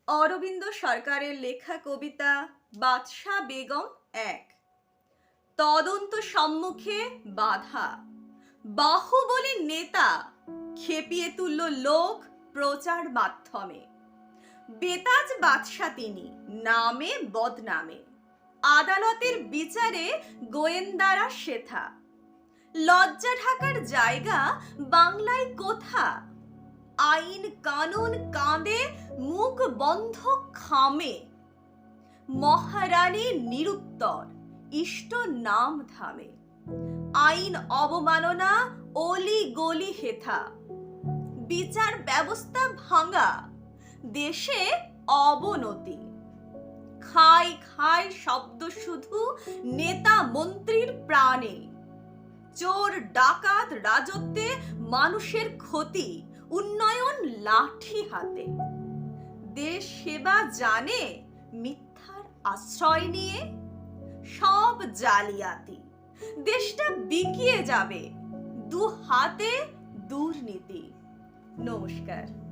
অরবিন্দ সরকারের লেখা কবিতা বাদশাহ বেগম ১। তদন্ত সম্মুখে বাধা, বাহুবলী নেতা খেপিয়ে তুলল লোক প্রচার মাধ্যমে। বেতাজ বাদশাহ তিনি, নামে বদনামে, আদালতের বিচারে গোয়েন্দারা শেথা। লজ্জা ঢাকার জায়গা বাংলায় কোথা? আইন কানুন কাঁদে, মুখ বন্ধ খামে। মহারানী নিরুত্তর, ইষ্ট নাম ধামে। আইন অবমাননা, অলি গলি হেথা। বিচার ব্যবস্থা ভাঙা, দেশে অবনতি। খাই খাই শব্দ শুধু নেতা মন্ত্রীর প্রাণে। চোর ডাকাত রাজত্বে মানুষের ক্ষতি, উন্নয়ন লাঠি হাতে। দেশ সেবা জানে মিথ্যার আশ্রয় নিয়ে, সব জালিয়াতি। দেশটা বিকিয়ে যাবে, দু হাতে দুর্নীতি। নমস্কার।